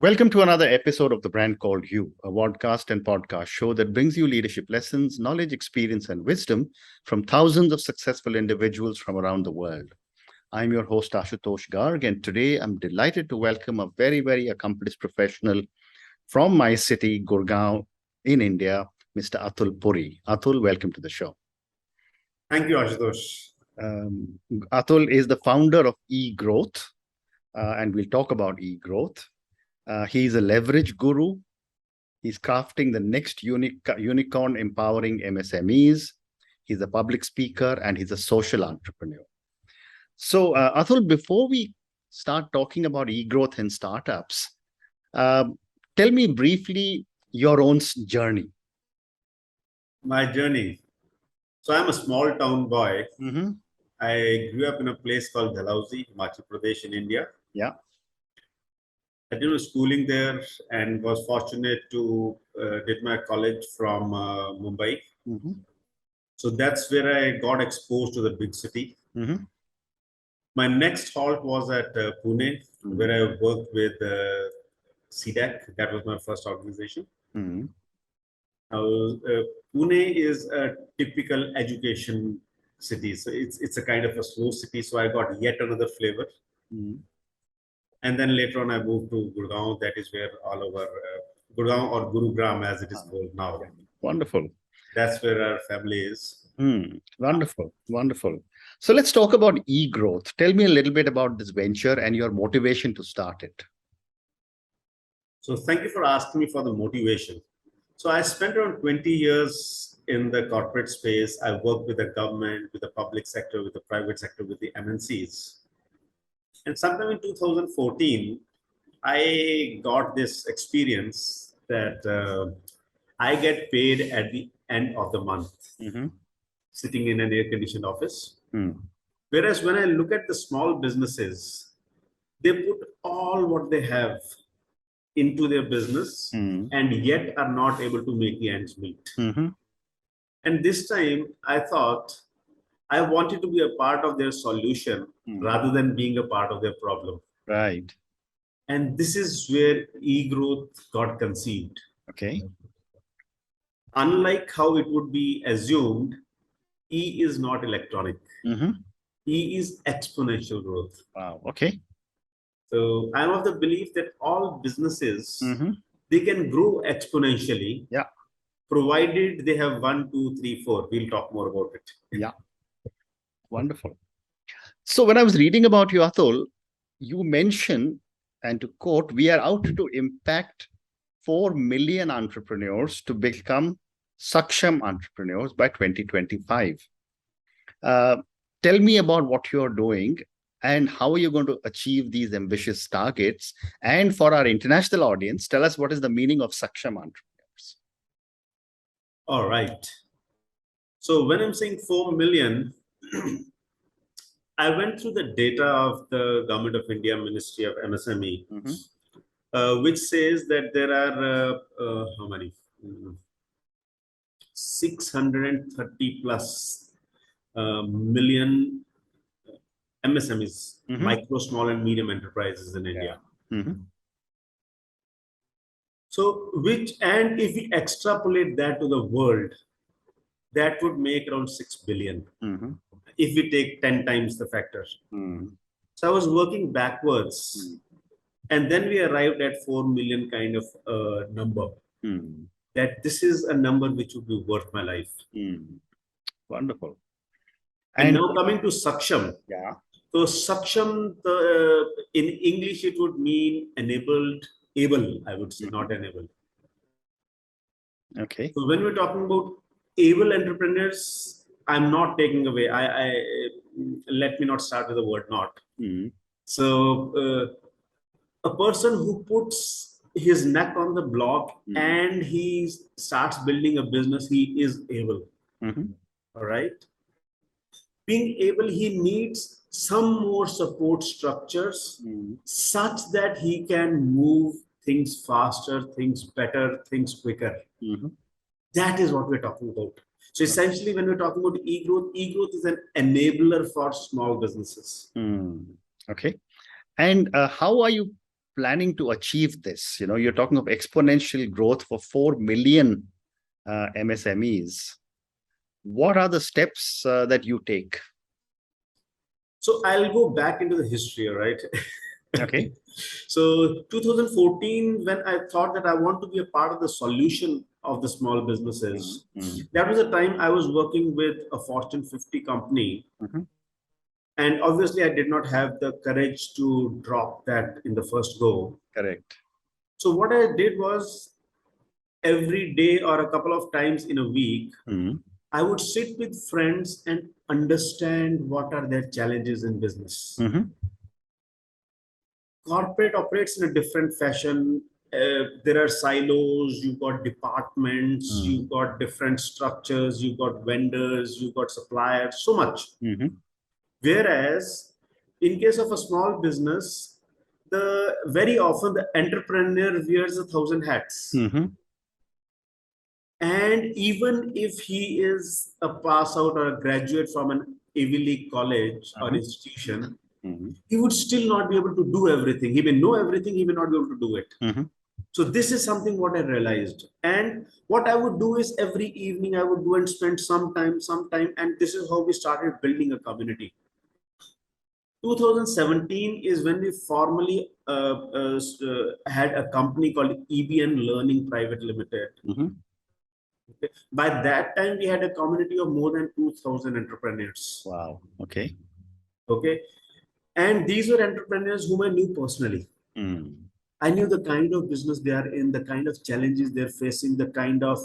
Welcome to another episode of The Brand Called You, a podcast and podcast show that brings you leadership lessons, knowledge, experience, and wisdom from thousands of successful individuals from around the world. I'm your host, Ashutosh Garg, and today I'm delighted to welcome a very, very accomplished professional from my city, Gurgaon, in India, Mr. Atul Puri. Atul, welcome to the show. Thank you, Ashutosh. Atul is the founder of eGrowth, and we'll talk about eGrowth. He's a leverage guru. He's crafting the next unicorn empowering MSMEs. He's a public speaker and he's a social entrepreneur. So, Atul, before we start talking about eGrowth and startups, tell me briefly your own journey. My journey. So I'm a small town boy. Mm-hmm. I grew up in a place called Dalhousie, Himachal Pradesh in India. Yeah. I did my schooling there and was fortunate to did my college from Mumbai. Mm-hmm. So that's where I got exposed to the big city. Mm-hmm. My next halt was at Pune, where I worked with CDAC. That was my first organization. Mm-hmm. Pune is a typical education city. So it's a kind of a slow city. So I got yet another flavor. Mm-hmm. And then later on, I moved to Gurgaon. That is where all over Gurgaon or Gurugram, as it is called now. Wonderful. That's where our family is. Wonderful. Wonderful. So let's talk about eGrowth. Tell me a little bit about this venture and your motivation to start it. So thank you for asking me for the motivation. So I spent around 20 years in the corporate space. I worked with the government, with the public sector, with the private sector, with the MNCs. And sometime in 2014, I got this experience that I get paid at the end of the month, sitting in an air-conditioned office. Whereas when I look at the small businesses, they put all what they have into their business and yet are not able to make the ends meet. And this time I thought I wanted to be a part of their solution rather than being a part of their problem. Right. And this is where eGrowth got conceived. Okay. Unlike how it would be assumed, E is not electronic. E is exponential growth. Wow. Okay. So I'm of the belief that all businesses, they can grow exponentially. Yeah. Provided they have 1, 2, 3, 4. We'll talk more about it. Yeah. Wonderful. So when I was reading about you, Atul, you mentioned, and to quote, we are out to impact 4 million entrepreneurs to become Saksham entrepreneurs by 2025. Tell me about what you're doing and how are you going to achieve these ambitious targets? And for our international audience, tell us what is the meaning of Saksham entrepreneurs. All right. So when I'm saying 4 million, I went through the data of the Government of India Ministry of MSME, which says that there are how many? 630 plus million MSMEs, micro, small, and medium enterprises in India. So, and if we extrapolate that to the world, that would make around 6 billion. If we take 10 times the factor. So I was working backwards and then we arrived at 4 million kind of number. That this is a number which would be worth my life. Wonderful. And now coming to Saksham. Yeah. So Saksham, in English, it would mean enabled, able, I would say, not enabled. Okay. So when we're talking about able entrepreneurs, I'm not taking away. Let me not start with the word not. So a person who puts his neck on the block and he starts building a business, he is able. All right. Being able, he needs some more support structures such that he can move things faster, things better, things quicker. That is what we're talking about. So essentially, when we're talking about eGrowth is an enabler for small businesses. Okay. And how are you planning to achieve this? You're talking of exponential growth for 4 million MSMEs. What are the steps that you take? So I'll go back into the history, right? Okay. So 2014, when I thought that I want to be a part of the solution of the small businesses, that was the time I was working with a Fortune 50 company. And obviously, I did not have the courage to drop that in the first go. Correct. So what I did was every day or a couple of times in a week, I would sit with friends and understand what are their challenges in business. Corporate operates in a different fashion. There are silos, you've got departments, you've got different structures, you've got vendors, you've got suppliers, so much. Whereas in case of a small business, very often the entrepreneur wears 1,000 hats. And even if he is a pass out or a graduate from an Ivy League college or institution, he would still not be able to do everything. He may know everything, he may not be able to do it. So this is something what I realized. And what I would do is every evening I would go and spend some time, and this is how we started building a community. 2017 is when we formally had a company called EBN Learning Private Limited. Okay. By that time, we had a community of more than 2,000 entrepreneurs. Wow. Okay. Okay. And these were entrepreneurs whom I knew personally. I knew the kind of business they are in, the kind of challenges they're facing, the kind of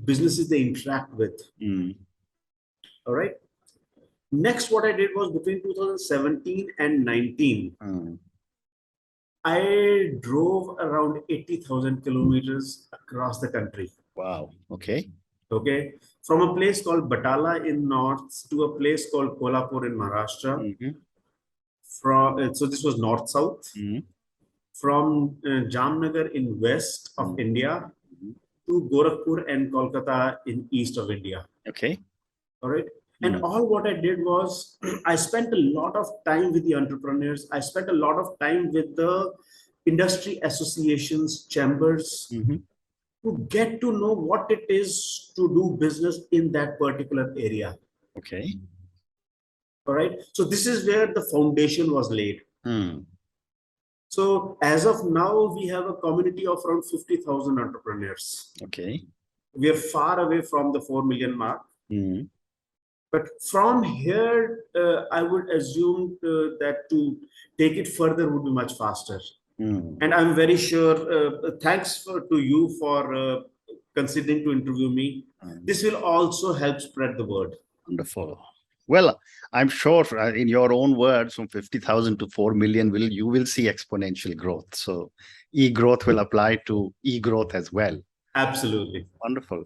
businesses they interact with. All right. Next, what I did was between 2017 and 19, I drove around 80,000 kilometers across the country. Wow. Okay. Okay. From a place called Batala in north to a place called Kolhapur in Maharashtra. So this was north-south. From Jamnagar in west of India to Gorakhpur and Kolkata in east of India. Okay. All right. And all what I did was I spent a lot of time with the entrepreneurs. I spent a lot of time with the industry associations, chambers, to get to know what it is to do business in that particular area. Okay. All right. So this is where the foundation was laid. So as of now, we have a community of around 50,000 entrepreneurs. Okay. We are far away from the 4 million mark. But from here, I would assume that to take it further would be much faster. And I'm very sure, thanks to you for considering to interview me. This will also help spread the word. Wonderful. Well, I'm sure in your own words, from 50,000 to 4 million, you will see exponential growth. So eGrowth will apply to eGrowth as well. Absolutely. Wonderful.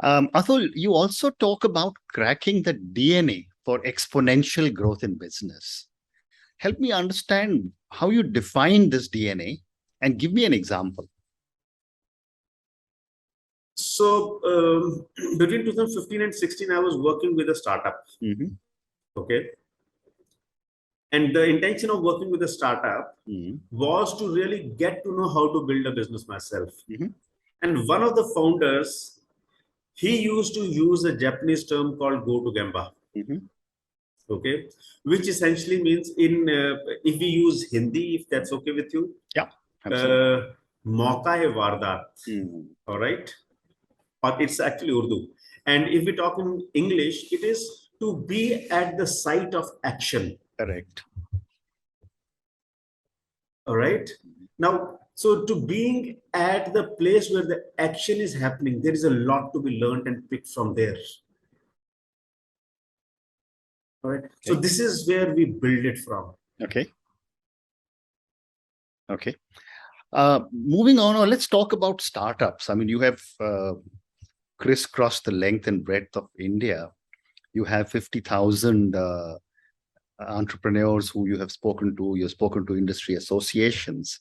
Atul, you also talk about cracking the DNA for exponential growth in business. Help me understand how you define this DNA and give me an example. So between 2015 and 16, I was working with a startup. Okay. And the intention of working with a startup was to really get to know how to build a business myself. And one of the founders, he used to use a Japanese term called go to Gemba. Okay, which essentially means if we use Hindi, if that's okay with you. Yeah, absolutely. Mauka hai Vardat. All right. Or it's actually Urdu. And if we talk in English, it is to be at the site of action. Correct. All right. Now, so to being at the place where the action is happening, there is a lot to be learned and picked from there. All right. Okay. So this is where we build it from. Okay. Okay. Moving on, let's talk about startups. I mean, you have crisscrossed the length and breadth of India. You have 50,000 entrepreneurs who you have spoken to. You've spoken to industry associations.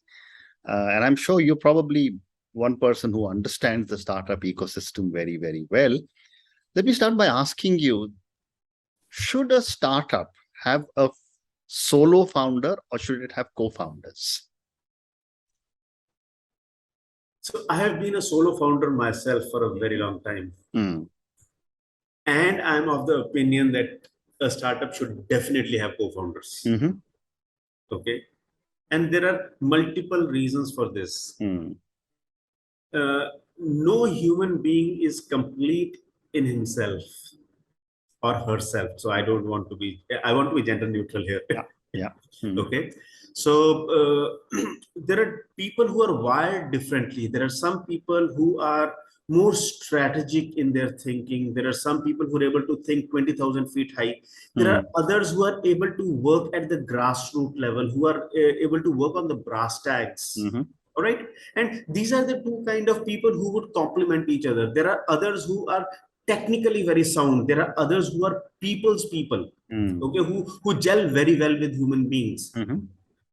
And I'm sure you're probably one person who understands the startup ecosystem very, very well. Let me start by asking you, should a startup have a solo founder or should it have co-founders? So I have been a solo founder myself for a very long time. And I'm of the opinion that a startup should definitely have co-founders. Okay. And there are multiple reasons for this. No human being is complete in himself or herself. So I want to be gender neutral here. Yeah. Okay. So there are people who are wired differently. There are some people who are more strategic in their thinking. There are some people who are able to think 20,000 feet high. There are others who are able to work at the grassroots level, who are able to work on the brass tacks. All right. And these are the two kind of people who would complement each other. There are others who are technically very sound. There are others who are people's people, okay, who gel very well with human beings.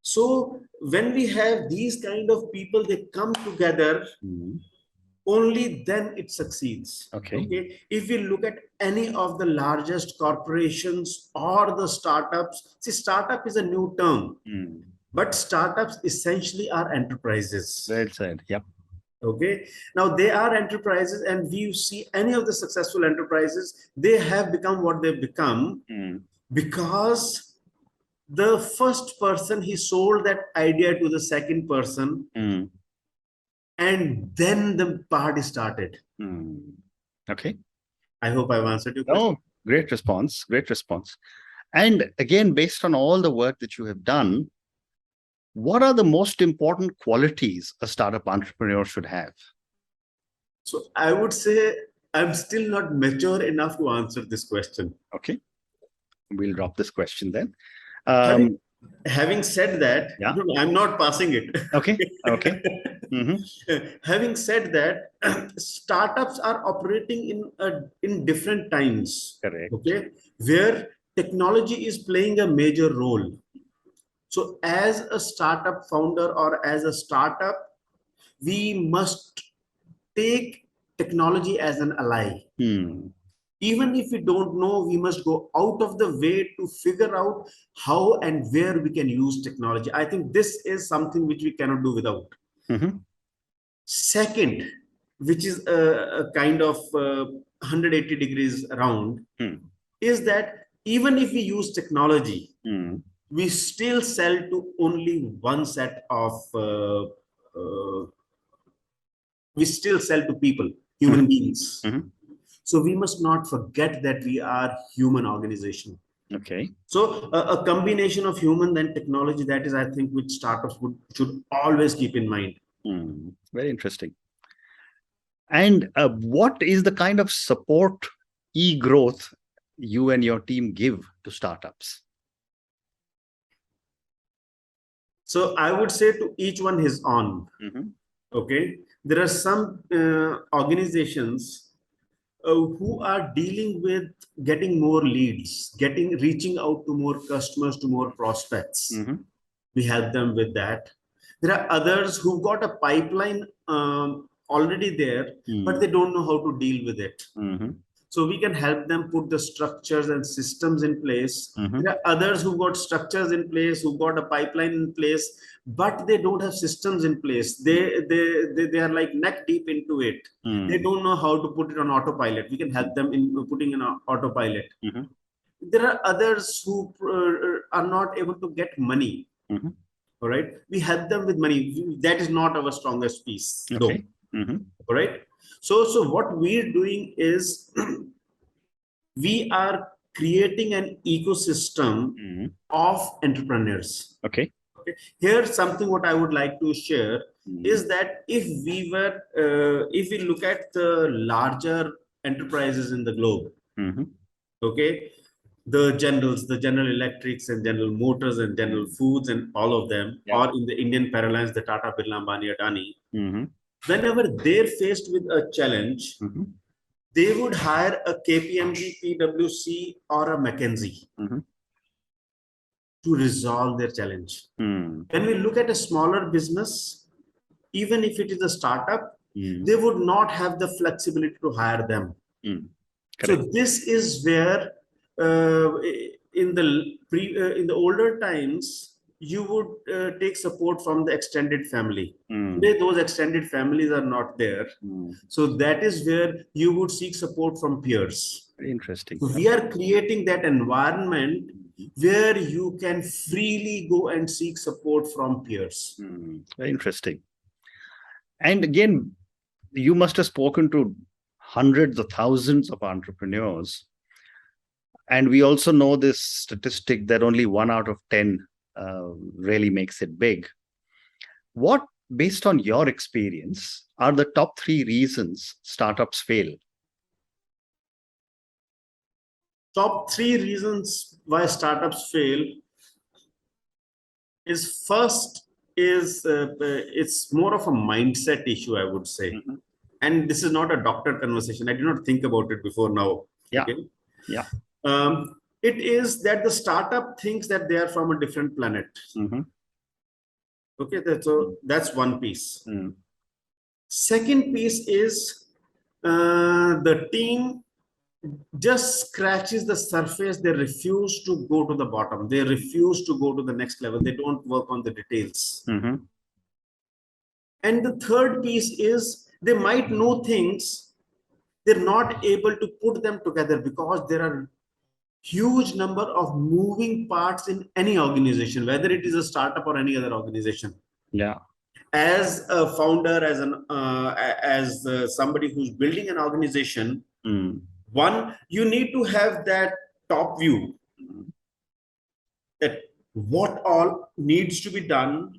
So when we have these kind of people, they come together, only then it succeeds. Okay. If we look at any of the largest corporations or the startups, see, startup is a new term, but startups essentially are enterprises. Well said. Yep. Okay. Now they are enterprises, and we see any of the successful enterprises, they have become what they've become because the first person, he sold that idea to the second person, and then the party started. Okay. I hope I've answered your question. Oh, great response. Great response. And again, based on all the work that you have done, what are the most important qualities a startup entrepreneur should have? So I would say I'm still not mature enough to answer this question. Okay. We'll drop this question then. Having said that, yeah. I'm not passing it. Okay. Okay. Having said that, startups are operating in different times. Correct. Okay, where technology is playing a major role. So as a startup founder or as a startup, we must take technology as an ally. Even if we don't know, we must go out of the way to figure out how and where we can use technology. I think this is something which we cannot do without. Second, which is a kind of 180 degrees around, is that even if we use technology, we still sell to only one set of we still sell to people, human beings. So we must not forget that we are human organization. Okay. So a combination of human and technology, that is, I think, which startups should always keep in mind. Very interesting. And what is the kind of support eGrowth you and your team give to startups? So I would say to each one his own. Okay. There are some organizations who are dealing with getting more leads, reaching out to more customers, to more prospects. We help them with that. There are others who've got a pipeline already there, but they don't know how to deal with it. So we can help them put the structures and systems in place. There are others who've got structures in place, who've got a pipeline in place, but they don't have systems in place. They are like neck deep into it. They don't know how to put it on autopilot. We can help them in putting in autopilot. There are others who are not able to get money. All right. We help them with money. That is not our strongest piece. Okay. All right. So what we're doing is we are creating an ecosystem of entrepreneurs. Okay. Here's something what I would like to share is that if we look at the larger enterprises in the globe, okay, the General Electrics and General Motors and General Foods and all of them, or in the Indian parallels, the Tata, Birla, Ambani, Adani, whenever they're faced with a challenge, they would hire a KPMG, PwC, or a McKinsey to resolve their challenge. When we look at a smaller business, even if it is a startup, they would not have the flexibility to hire them. So this is where in the in the older times, you would take support from the extended family. Today, those extended families are not there. So that is where you would seek support from peers. Interesting. So we are creating that environment where you can freely go and seek support from peers. Very interesting. And again, you must have spoken to hundreds of thousands of entrepreneurs. And we also know this statistic that only 1 out of 10 really makes it big. What, based on your experience, are the top 3 reasons startups fail? Top 3 reasons why startups fail is first is it's more of a mindset issue, I would say. And this is not a doctor conversation. I did not think about it before now. Yeah. Okay? Yeah. It is that the startup thinks that they are from a different planet. Okay, so that's one piece. Second piece is the team just scratches the surface. They refuse to go to the bottom. They refuse to go to the next level. They don't work on the details. And the third piece is they might know things. They're not able to put them together because there are huge number of moving parts in any organization, whether it is a startup or any other organization. Yeah. As a founder, as somebody who's building an organization, one, you need to have that top view that what all needs to be done,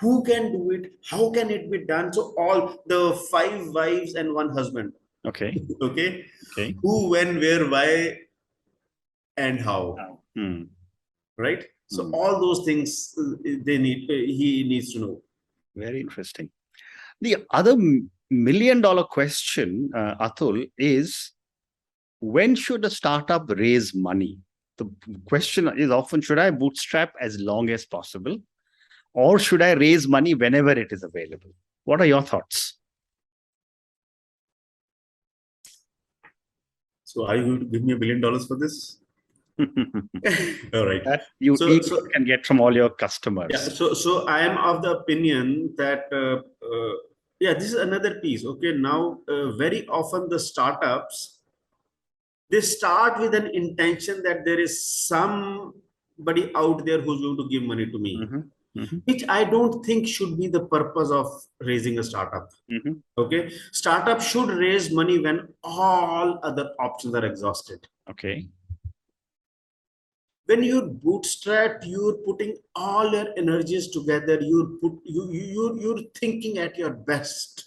who can do it, how can it be done. So all the 5 wives and 1 husband. Okay. Okay. Who, when, where, why, and how. Right. So all those things he needs to know. Very interesting. The other $1 million question, Atul, is when should a startup raise money? The question is often, should I bootstrap as long as possible, or should I raise money whenever it is available? What are your thoughts? So are you going to give me $1 billion for this? All right. That you can get from all your customers. Yeah. So I am of the opinion that this is another piece. Okay. Now, very often the startups, they start with an intention that there is somebody out there who's going to give money to me, which I don't think should be the purpose of raising a startup. Okay. Startup should raise money when all other options are exhausted. Okay. When you bootstrap, you're putting all your energies together. You're thinking at your best.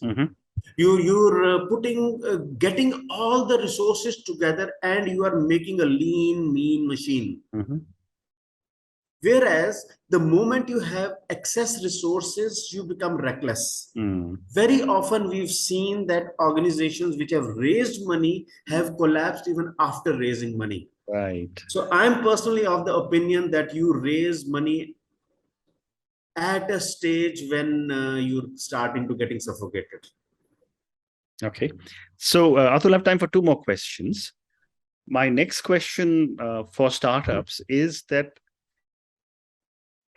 You're getting all the resources together, and you are making a lean, mean machine. Whereas the moment you have excess resources, you become reckless. Very often we've seen that organizations which have raised money have collapsed even after raising money. Right. So I'm personally of the opinion that you raise money at a stage when you're starting to getting suffocated. Okay. So Atul, I have time for 2 more questions. My next question for startups is that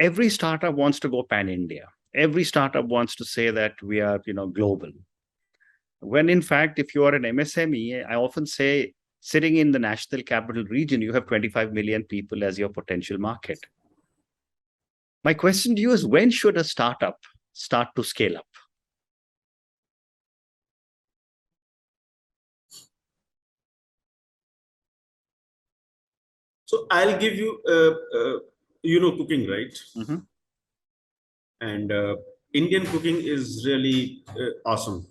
every startup wants to go pan-India. Every startup wants to say that we are, global. When in fact, if you are an MSME, I often say, sitting in the national capital region, you have 25 million people as your potential market. My question to you is, when should a startup start to scale up? So I'll give you, cooking, right? And Indian cooking is really awesome.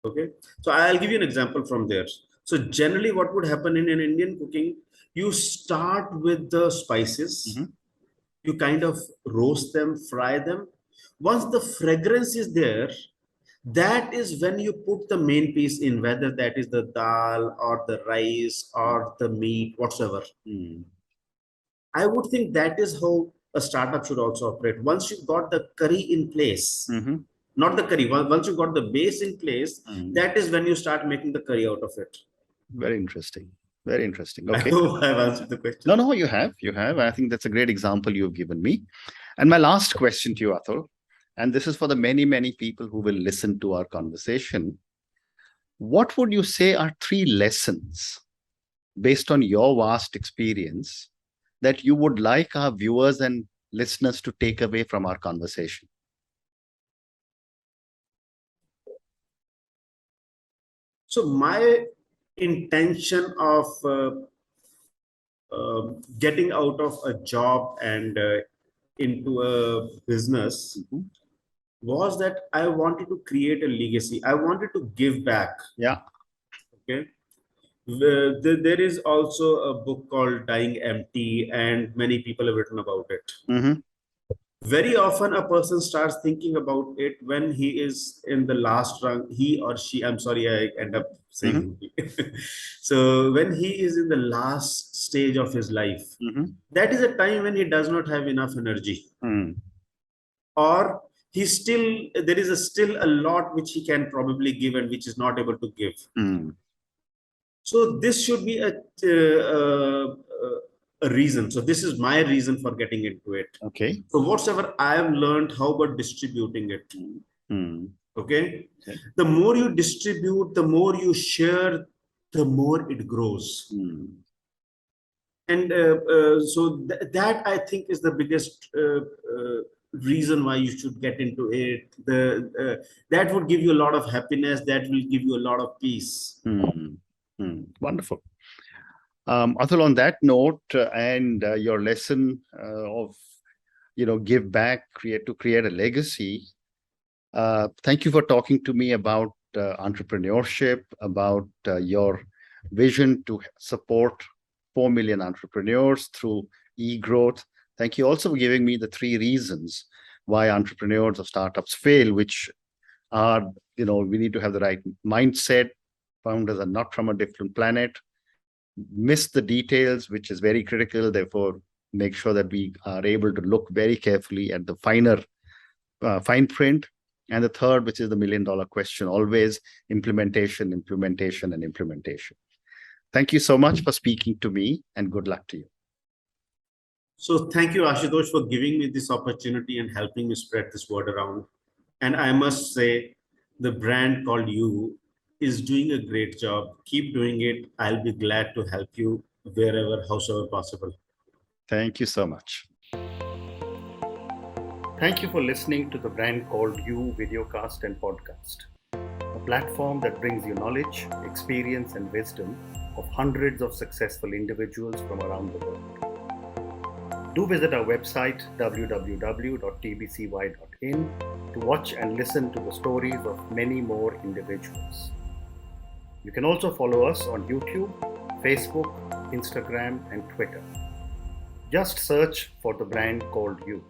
Okay. So I'll give you an example from there. So generally what would happen in an Indian cooking, you start with the spices, you kind of roast them, fry them. Once the fragrance is there, that is when you put the main piece in, whether that is the dal or the rice or the meat, whatsoever. I would think that is how a startup should also operate. Once you've got the curry in place, not the curry, once you got the base in place, that is when you start making the curry out of it. Very interesting. Very interesting. I Okay. hope I've answered the question. No, you have. I think that's a great example you've given me. And my last question to you, Atul, and this is for the many, many people who will listen to our conversation. What would you say are 3 lessons based on your vast experience that you would like our viewers and listeners to take away from our conversation? So my intention of getting out of a job and into a business was that I wanted to create a legacy. I wanted to give back. Yeah. Okay. There is also a book called Dying Empty, and many people have written about it. Very often a person starts thinking about it when he is in the last rung, he or she, I'm sorry, I end up saying so when he is in the last stage of his life, that is a time when he does not have enough energy, or there is still a lot which he can probably give and which is not able to give. So this should be a reason. So this is my reason for getting into it. Okay. So whatsoever I have learned, how about distributing it? Okay. The more you distribute, the more you share, the more it grows. And so that I think is the biggest reason why you should get into it. That would give you a lot of happiness. That will give you a lot of peace. Wonderful. Atul, on that note, and your lesson of, give back, create a legacy. Thank you for talking to me about entrepreneurship, about your vision to support 4 million entrepreneurs through eGrowth. Thank you also for giving me the 3 reasons why entrepreneurs or startups fail, which are, we need to have the right mindset. Founders are not from a different planet. Miss the details, which is very critical. Therefore, make sure that we are able to look very carefully at the fine print. And the third, which is the $1 million question, always implementation. Thank you so much for speaking to me, and good luck to you. So thank you, Ashutosh, for giving me this opportunity and helping me spread this word around. And I must say, the brand called You is doing a great job. Keep doing it. I'll be glad to help you wherever, howsoever possible. Thank you so much. Thank you for listening to the Brand Called You videocast and podcast, a platform that brings you knowledge, experience, and wisdom of hundreds of successful individuals from around the world. Do visit our website www.tbcy.in to watch and listen to the stories of many more individuals. You can also follow us on YouTube, Facebook, Instagram, and Twitter. Just search for the Brand Called You.